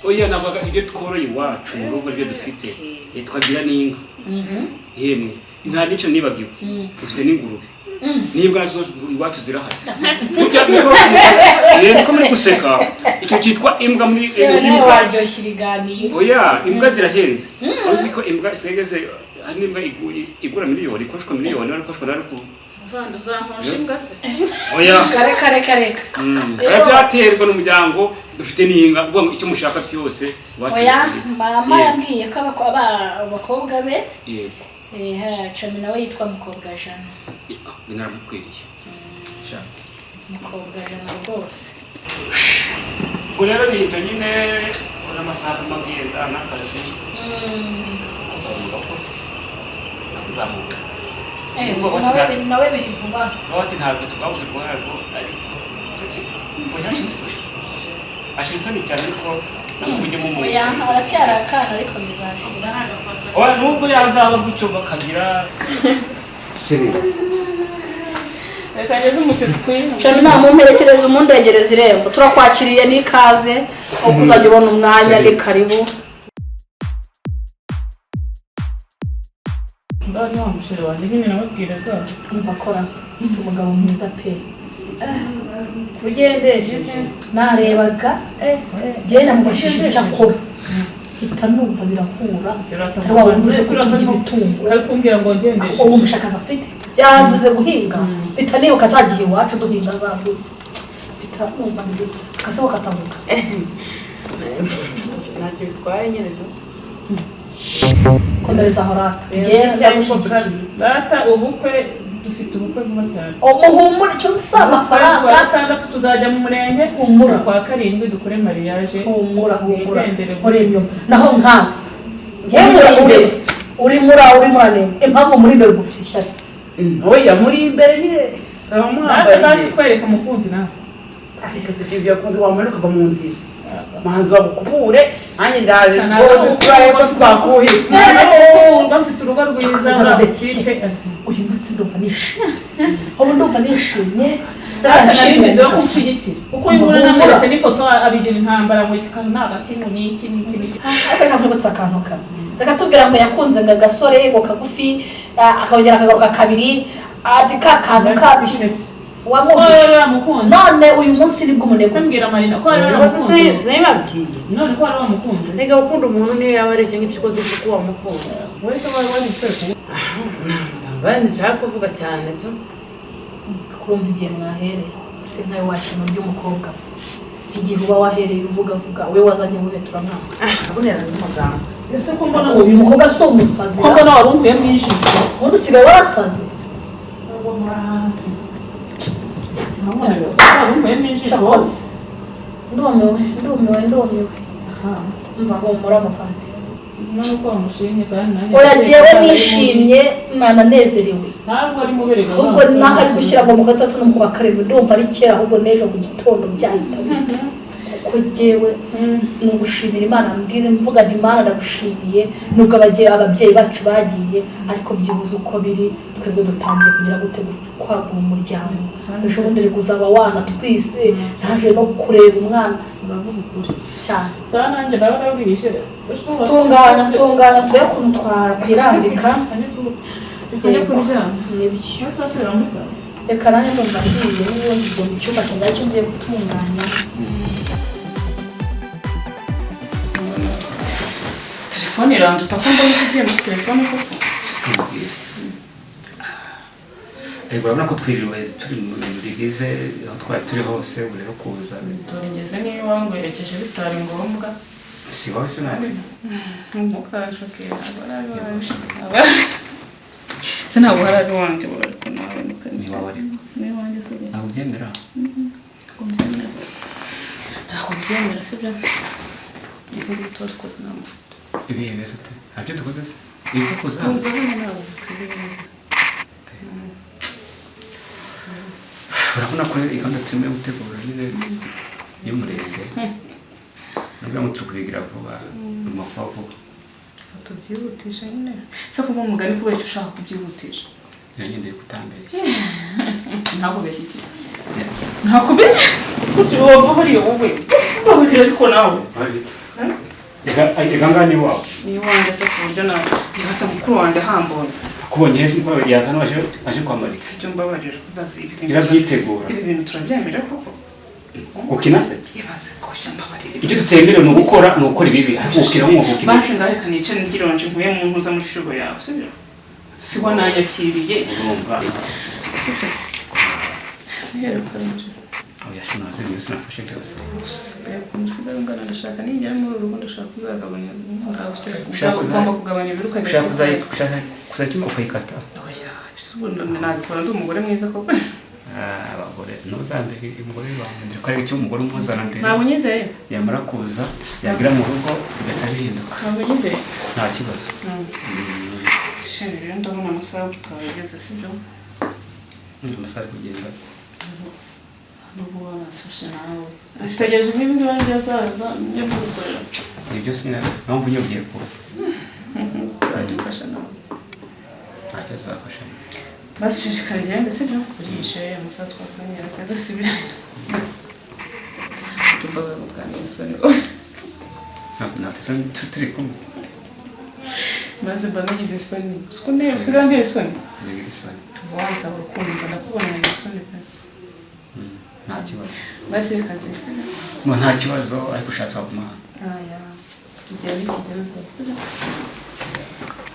oya navuga ibyo tworoye iwacu mu rugo ibyo dufite twagira n'inka yemwe nta nicyo nibagiwe dufite n'ingurube nibwa nazo iwacu zirahari niko muri guseka icyo cyitwa imbwa muri imbwa waryoshye ibiganiro oya imbwa zirahenze uzi ko imbwa isegeze hari imbwa igura miliyoni ikoshwa miliyoni ariko ikoshwa na ruku Vando zamusha imbwa se oya kare byaterwa n'umuryango dufite n'inka vuga icyo mushaka cyose oya mama yambwiye ko abakobwa be yego cumi nawe yitwa mukobwa Jana binamukwiriye sha mukobwa Jana rwose urero n'ibyo nyine n'amasaha magenda n'akazi zamuka nawe biri vuba bati ntabwo tugabuze rwarwo ari mfasha ashitse ni cyane ko namujye mu muntu oya aracyari akana ariko bizashira oya nubwo yazaba gucyo bakagira Rekageze umushyitsi kwintu cyane namumperekereza umundegereza irembo turakwakiriye n'ikaze uko uzajya ubona umwanya ni karibu ndabona wamushira wanjye nyine nababwiraga umva akora ufite umugabo mwiza pe ugendeje narebaga njyewe namubashije icyo akora hita numva birahura atari wa wundi uje kurya ibitungo ari kumbwira ngo ngendeshe uwo mushakazi afite yavuze guhinga hita nibuka cya gihe iwacu duhinga za byose hita numva akaseho katavuga ntacyo bitwaye nyine tu komereza aho rata njyewe ndamushyigikiye data ubukwe dufite ubukwe vuba cyane umuhumure icyo usaba amafaranga gatandatu tuzajya mu murenge humura kwa karindwi dukore mariage humura muri inyuma naho nkawe yewe uri murane impamvu muri imbere gufite ishyari oya muri imbere nyine basi twereka mukunzi nawe ariko se ibyo yakunze wamanuka kuva mu nzira manzi bagukubure nanjye ndaje rwose turaye ko twakuye bafite urugo rwiza urabutike uyu munsi ndumva nishimye ubu ndumva nishimye nashimize yo kumushyigikira uko imvura namweretse n'ifoto abigira intambara ngo ikikanu nta gakintu n'iki reka nkubutse akantu kamwe reka tubwira ngo yakunze ngo agasore ngo kagufi akongera akagaruka kabiri ati ka kantu kati wamukunze none uyu munsi nibwo umunebwe sembwira Marina ko ari wamukunze sinababwiye none ko ari wamukunze nega ukunda umuntu niyo yaba areke nk'ibyo ukoze kuko wamukunze wese wari kwereka bandi nshaka kuvuga cyane cyo kurumva igihe mwahereye ese nkayo washima by'umukobwa igihe uba wahereye uvuga we wazanye guhetura mwana abonera n'amagambo ese ko mbona uyu mukobwa so umusazi ko mbona wari umvuye mu ijisho ubundi usigaye warasaze uwo murazi ndumiwe mva humura amavandi oya oya jewe nishimye nananezerewe ntabwo ari muberega ahubwo naho ari gushyira ngo mu gatatu no mu kwa karindwi ndumva ari kera ahubwo n'ejo mu gitondo byahitanye kuko jewe ni ugushimira Imana mbwira mvuga nti Imana ndagushimiye nubwo ababyeyi bacu bagiye ariko byibuze uko biri twebwe dutangiye kugira gute kwagura umuryango ejo bundi ari kuzaba wana twise naje no kureba umwana uravuga ukuri cyane saa nanjye ndabona abwirishe tungana twe kumutwara kwirambika reka kuryama nibyo sasa ramusa reka nanjye ndumva ngiye n'ubundi ngo mu cyumba cyanjye cyo ngiye gutunganya telefone iranduta ko mbona ugiye mu telefone koko urabona ko twiriwe turi mu bintu bigize aho twari turi hose buri no kuza turigeze niyo wangwerekeje bitari ngombwa si wowe se nawe mukashoke ntabwo hari wanjye ariko nawe ni wowe ariko ni wanjye se ntabwo ubyemera ntabwo byemera sibyo ivuga ito dukoze n'amafoto ibihe bese ute ntabyo dukoze se ibi dukoze kuza hano ntabwo bikwiriye urabona ko igahunda turimo gutegura nyine y'umurenge nubwo turi kubigira vuba urimo kuba vuba tubyihutisha nyine se kuba umugani kubera icyo ushaka kubyihutisha ngendeye kutambeshya ntabwo beshyikira ntabwo beshyikira uwo vuba uriyo wowe ariko nawe ngani wawe ni wanjye se ku buryo nabasa mukuru wanjye hambonye kubonye hese ko yazana aje kwamaritse ibyo mbabarira kubaza ibi birabyitegura ibi bintu turabyemera koko gukina se ibaze ko cyambabarira ibyo tutemerewe ni ugukora ibi ariko gukina nk'ugukina basi ngareka nice n'igironje nkuye mu ntuza muri frigo yawe sibyo sibo nanyakiriye urumva sibyo sihera kanje oya sinaze byose nafashe byose umusigaye ungana ndashaka ningera muri urugo ndashaka kuzagabanya ugomba kugabanya ibiruka ushaka kuzajya ukayikata oya bisubunda nabikora ndi umugore mwiza koko abagore ntuzambere umugore wawe ndiko ari cyo umugore umuzana mbere ntabwo nyizeye yamara kuza yagira mu rugo bigata bihinduka ntabwo nyizeye nta kibazo shenge rero ndabona amasaha twageze sibyo amasaha kugenda n'ubu wanasoshe nawe utegereje nk'ibindi bari byazaza byo kugukorera ibyo sina mpamvu nyogiye kuza zadufasha nawe ntacyo zafasha basi reka ngende sibyo kurishe amasaha twakanyera kaza sibyo tubaga muganiriza ntabwo turi kumwe maze mba nagize isoni uko nteye usigaye nteye isoni ngira isoni wasaba urukundo mba ndakubona nagize isoni pe nta kibazo basi reka ngende sibyo nta kibazo ariko ushatse waguma aya igihe n'ikigenza sibyo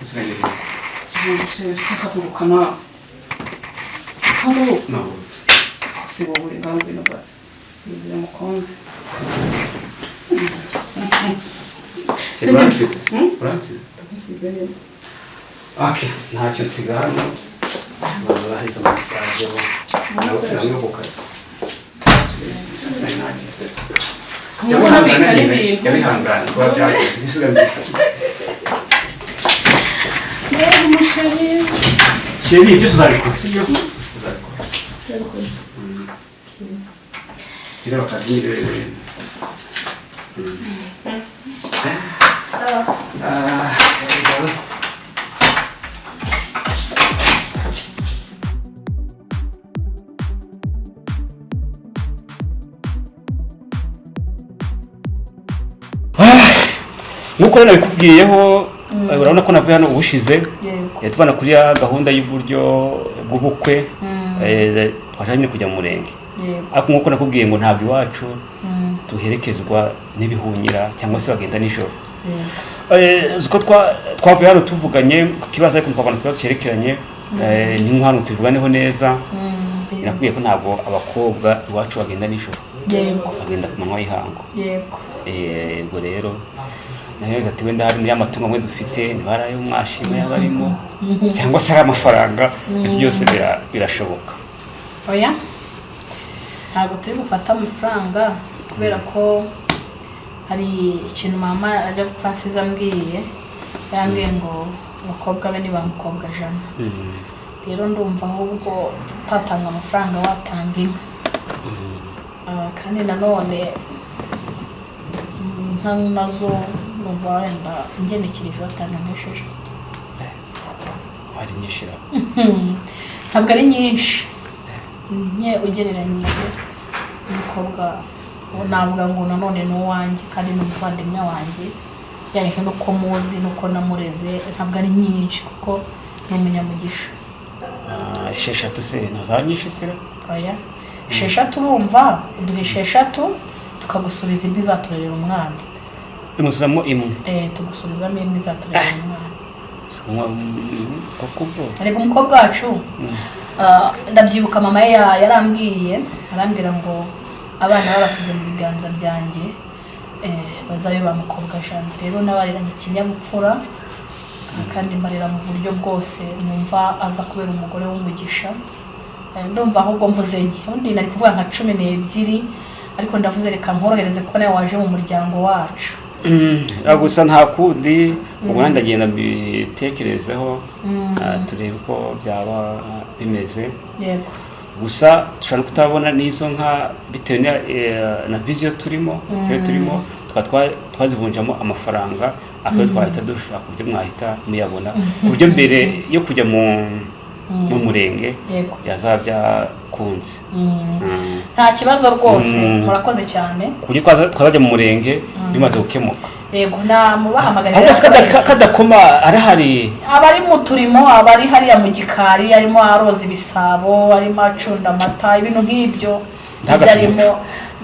isiragire seka kurukana hano nabutse si wowe ngaho ngwino basi nizire mukonze uransize uransize ndagusize rero okay ntacyo nsiga hano bazahiza amasaje namwe ku kazi nagize yabihangana kuba byageze bisigaye umusheri sheri ibyo uzabikora sibyo uzabikora rero akazi ni rero nk'uko rero nabikubwiyeho urabona ko navuye hano ubushize tubana kuri ya gahunda y'uburyo bw'ubukwe twashaka nyine kujya mu murenge ariko nk'uko nakubwiye ngo ntabwo iwacu duherekezwa n'ibihunyira cyangwa se bagenda nijoro uko twavuye hano tuvuganye ku kibazo ariko tukabona ikibazo cyerekeranye ni hano tubivuganeho neza nakubwiye ko ntabwo abakobwa iwacu bagenda nijoro bagenda ku manywa y'ihangu ubwo rero nahereza ati wenda hari y'amatungo amwe dufite ntibara ayo mwashima y'abarimo cyangwa se ari amafaranga byose birashoboka oya ntabwo turi gufata amafaranga kubera ko hari ikintu mama ajya gupfa asize ambwiye yambwiye ngo abakobwa be ni ba mukobwa jana rero ndumva ahubwo tutatanga amafaranga watanga inka kandi nanone nka nazo numva wenda ingenekereje watanga nk'esheshatu hari nyinshi ntabwo ari nyinshi nke ugereranyije umukobwa navuga ngo nanone ni uwanjye kandi ni umuvandimwe wanjye yanyije nuko muzi nuko namureze ntabwo ari nyinshi kuko ni umunyamugisha esheshatu se ntazaba nyinshi se oya esheshatu urumva uduha esheshatu tukagusubiza imwe izaturerera umwana imusuzamo imwe tugusubizamo imwe izaturerera umwana ariko umukobwa wacu ndabyibuka mama yarambwiye arambwira ngo abana babasize mu biganza byanjye bazabe ba mukobwa jana rero nabariranye ikinyabupfura kandi mbarira mu buryo bwose numva aza kubera umugore w'umugisha ndumva ahubwo mvuze nke undi nari kuvuga nka 12 ariko ndavuze reka nkorohereze ko nawe waje mu muryango wacu gusa nta kundi ubwo ndagenda mbitekerezeho turebe ko byaba bimeze yego gusa dushobora kutabona n'izo nka bitewe na viziyo turimo twazivunjamo amafaranga akaba twahita dushaka uburyo mwahita muyabona uburyo mbere yo kujya mu murenge yazaba byakunze nta kibazo rwose murakoze cyane kuburyo twazajya mu murenge bimaze gukemuka yego namubahamagara ahubwo kadakoma arahari abari mu turimo abari hariya mu gikari arimo aroza ibisabo arimo acunda amata ibintu nk'ibyo arimo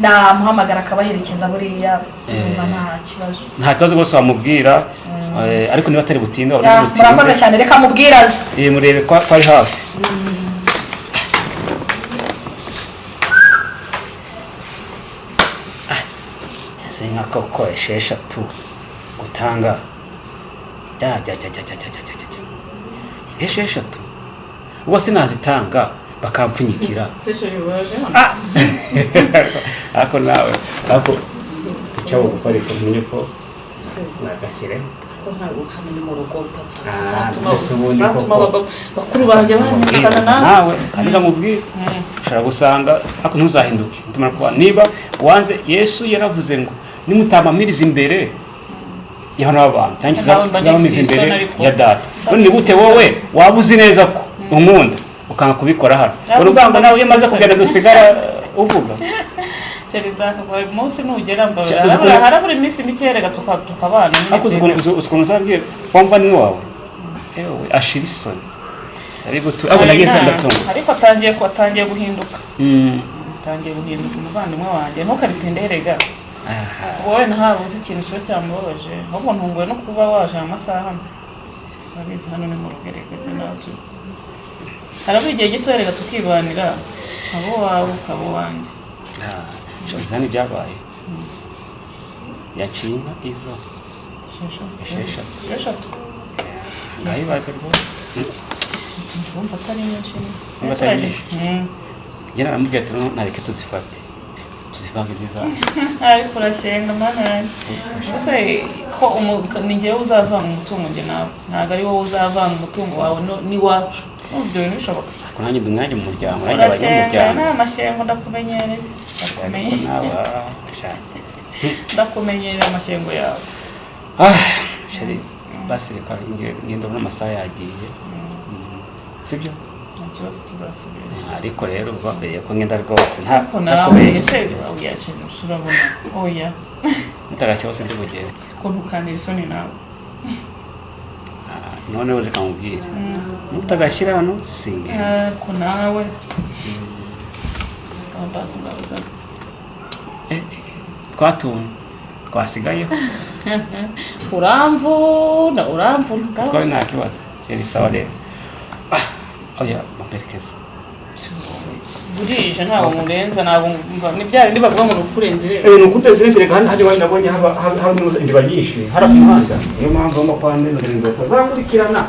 namuhamagara akabaherekeza buriya nta kibazo rwose wamubwira ariko niba atari butinde murakoze cyane reka mubwiraze murebe ko ari hafi nka koko 6 utanga ya ubwo sinazitanga bakampfunyikira ako nawe ako cyawo gutwara ikomeye ko nagakire ko ntabwo kandi mu rugo zatuma bakuru banjye banyakana nawe kandi namubwira ushaka gusanga ako ntuzahinduke ntumara kuba niba wanze Yesu yaravuze ngo nimutamamiriza imbere y'abana b'abantu cyangwa imbere ya data none ni gute wowe wabuzi neza ko unkunda ukanga kubikora hano urugamba nawe yamaze kugenda dusigara uvuga Sherida kwa munsi nugera mbara harabura iminsi mikerega tukabana ukuntu uzambye wumva ni wawe ewe ashirisoni ariko abo nageze ndatunga ariko atangiye guhinduka atangiye guhinduka umuvandimwe wanjye ntukabitinderega wowe nahabuze ikintu cyo cyamubabaje ahubwo ntunguwe no kuba waje amasaha abizi hano ni mu rugereko cyo nacu harabura igihe gito erega tukibanira abo wawe ukabo wanjye Shozani byabaye yaciye inka izo esheshatu ngayibaze rwose ndumva atari nyinshi njyana namubwira ati ntareke tuzifate tuzivange n'iza ariko urashenga mana gusa ko ni njyewe uzavanga umutungo njye nawe ntabwo ari wowe uzavanga umutungo wawe n'iwacu ibyo bintu bishoboka ariko nanjye ndi umwanya mu muryango nanjye abanyamuryango nta mashyengo ndakumenyereye ndakumenyereye amashyengo yawe sheri basi reka ngenda ubona amasaha yagiye sibyo nta kibazo tuzasubira ariko rero mbere ko ngenda rwose ntabwo nawe ese uyashimye urabona oya mutarashya hose ndi bugende ko ntukanira isoni nawe none reka mubwire mutagashyira hano singe ko nawe basi ndabuza twasigayeho uramvuna twawe nta kibazo yari sawa rero oya mperekeza burije ntabwo murenza ntabwo nibyari ndibavuga ngo nukurenze rero ni ukurenze rero kandi hadi wari nabonye haba indiba nyinshi hari umuhanda niyo mpamvu ngomba kwa neza ngo batazakurikirana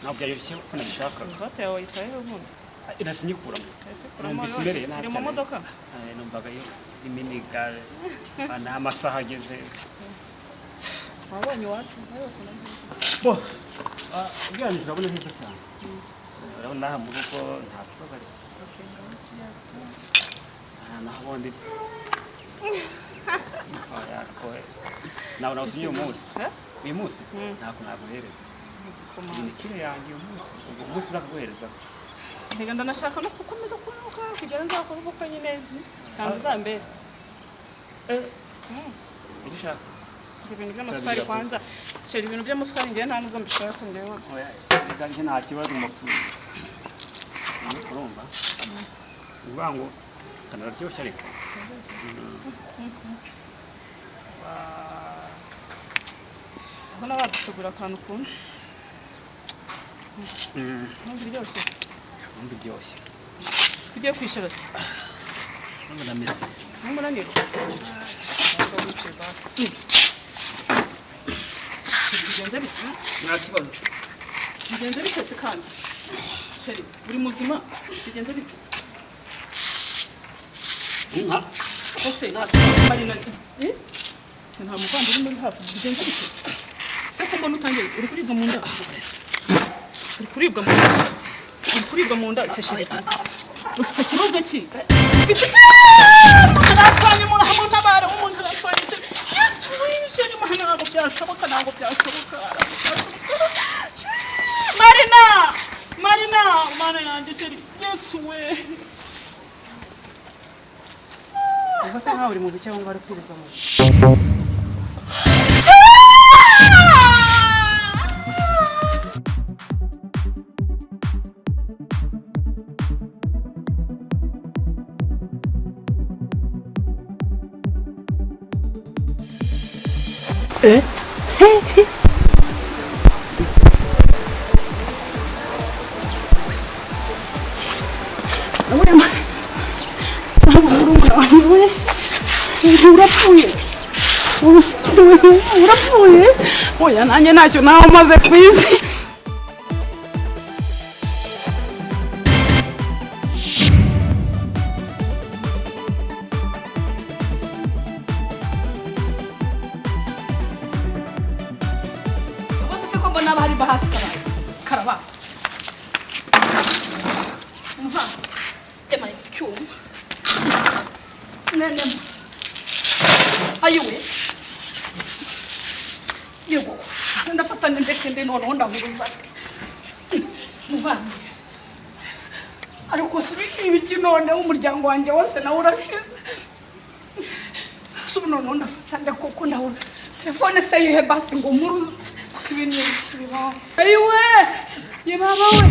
ntabwo byaryoshye uko nabishaka karuvati yawe wayitayeho ubundi inasinyikura numvise imereye nabi iri mu modoka numvaga iminiga n'amasaha ageze wabonye iwacu ugereranyije urabona neza cyane urabona aha mu rugo nta kibazo ariko naho ubundi nawe nawusomye uyu munsi ntabwo naguhereza iyi kire yanjye uyu munsi uzakuguhereza reka ndanashaka no gukomeza kunuka kugira ngo nzakore ubukwe nyine kandi uzambere icyo ushaka ibintu by'amasukari kwanza sheri ibintu by'amasukari ngewe nta nubwo mbishaka ndeba reka njye nta kibazo mu mafuzi urumva uvuga ngo kanararyoshye ariko aho nabadutegura akantu kumwe biryoshye ubundi biryoshye tugiye kwishyura se n'umunaniro ntabwo wicaye basi bigenze bite nta kibazo bigenze bite se kandi sheri buri muzima bigenze bite ese marina se nta muvandimwe uri hafi bigenze bite se ko mbona utangiye uri kuribwa mu nda se sheri ufite ikibazo ki ufite umuntu arapfanye umuntu arapfanye sheri ntabwo byashoboka marina mana yanjye sheri yesu we ubwo se nkaho uri mu bice cyangwa bari kwiriza mu urapfuye oya nanjye ntacyo nawe umaze ku isi bose se ko mbona aba hari bahasi karaba umva tema icyuma nene ayiwe yego ndafatanya ndeke ndi noneho ndavuza muvanye ariko subi ibiki noneho umuryango wanjye wose nawe urashize subi noneho ndafatanya koko ndabona telefone se yihe basi ngo muruze ibintu bibaye ayiwe yebaba we